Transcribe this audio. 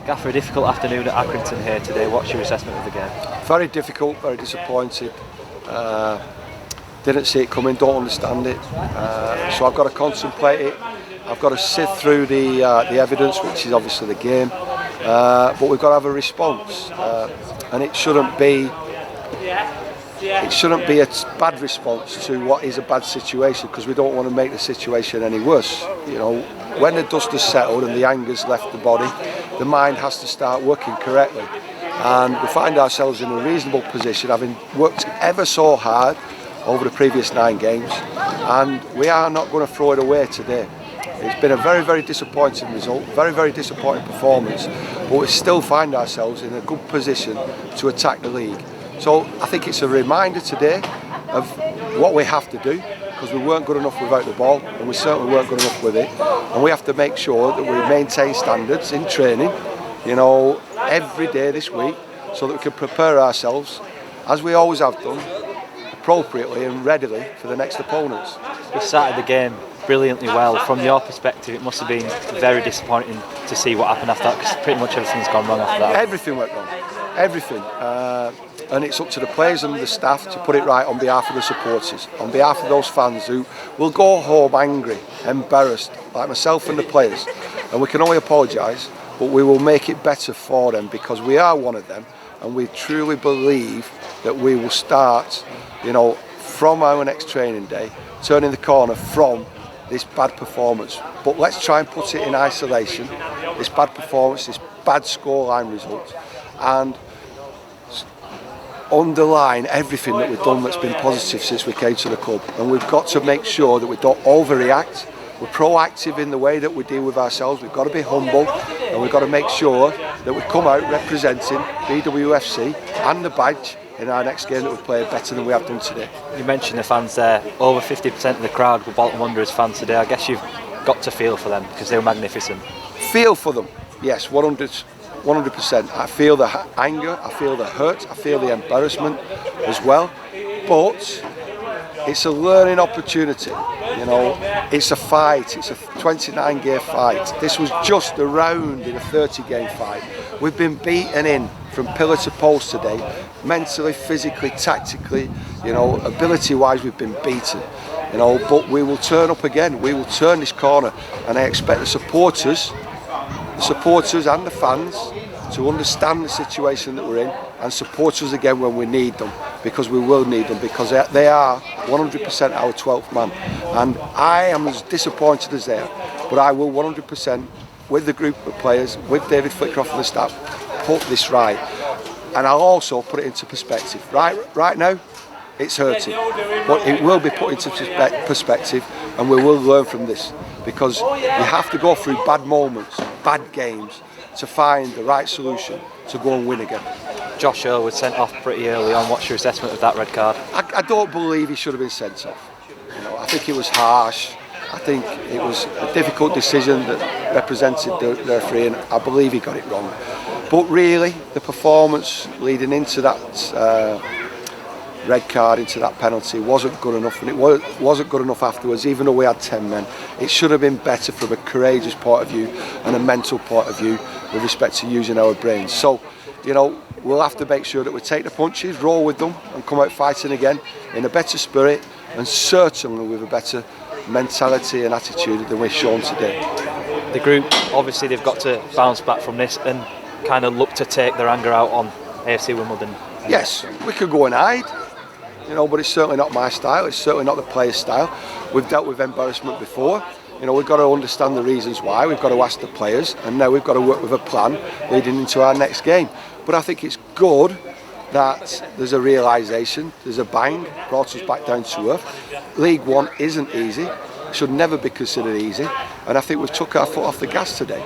Gaffer, a difficult afternoon at Accrington here today. What's your assessment of the game? Very difficult, very disappointed. Didn't see it coming, don't understand it. So I've got to contemplate it. I've got to sift through the evidence, which is obviously the game. But we've got to have a response, and it shouldn't be a bad response to what is a bad situation, because we don't want to make the situation any worse. You know, when the dust has settled and the anger's left the body, the mind has to start working correctly. And we find ourselves in a reasonable position, having worked ever so hard over the previous 9 games, and we are not going to throw it away today. It's been a very, very disappointing result, very, very disappointing performance, but we still find ourselves in a good position to attack the league. So I think it's a reminder today of what we have to do, because we weren't good enough without the ball, and we certainly weren't good enough with it. And we have to make sure that we maintain standards in training, you know, every day this week, so that we can prepare ourselves, as we always have done, appropriately and readily for the next opponents. We started the game brilliantly well. From your perspective, it must have been very disappointing to see what happened after that, because pretty much everything's gone wrong after that. Everything went wrong, everything. And it's up to the players and the staff to put it right on behalf of the supporters, on behalf of those fans who will go home angry, embarrassed, like myself and the players. And we can only apologise, but we will make it better for them, because we are one of them, and we truly believe that we will start, you know, from our next training day, turning the corner from this bad performance. But let's try and put it in isolation, this bad performance, this bad scoreline result, and underline everything that we've done that's been positive since we came to the club. And we've got to make sure that we don't overreact. We're proactive in the way that we deal with ourselves. We've got to be humble, and we've got to make sure that we come out representing BWFC and the badge in our next game, that we play better than we have done today. You mentioned the fans there. Over 50% of the crowd were Bolton Wanderers fans today. I guess you've got to feel for them, because they were magnificent. Feel for them, yes, 100%. I feel the anger, I feel the hurt, I feel the embarrassment as well. But it's a learning opportunity, you know. It's a fight, it's a 29-game fight. This was just a round in a 30-game fight. We've been beaten in from pillar to post today, mentally, physically, tactically, you know, ability-wise we've been beaten, you know, but we will turn up again, we will turn this corner, and I expect the supporters and the fans to understand the situation that we're in and support us again when we need them, because we will need them, because they are 100% our 12th man. And I am as disappointed as they are, but I will 100%, with the group of players, with David Flitcroft and the staff, put this right. And I'll also put it into perspective. Right now, it's hurting, but it will be put into perspective, and we will learn from this, because you have to go through bad moments, bad games, to find the right solution to go and win again. Josh Earl was sent off pretty early on. What's your assessment of that red card? I don't believe he should have been sent off. You know, I think it was harsh. I think it was a difficult decision that represented the referee, and I believe he got it wrong. But really, the performance leading into that red card, into that penalty, wasn't good enough, and it wasn't good enough afterwards, even though we had 10 men. It should have been better from a courageous point of view and a mental point of view with respect to using our brains. So, you know, we'll have to make sure that we take the punches, roll with them, and come out fighting again in a better spirit, and certainly with a better mentality and attitude than we've shown today. The group, obviously they've got to bounce back from this and kind of look to take their anger out on AFC Wimbledon. Yes, we could go and hide, you know, but it's certainly not my style, it's certainly not the players' style. We've dealt with embarrassment before, you know, we've got to understand the reasons why, we've got to ask the players, and now we've got to work with a plan leading into our next game. But I think it's good that there's a realisation, there's a bang, brought us back down to earth. League One isn't easy, should never be considered easy, and I think we've took our foot off the gas today.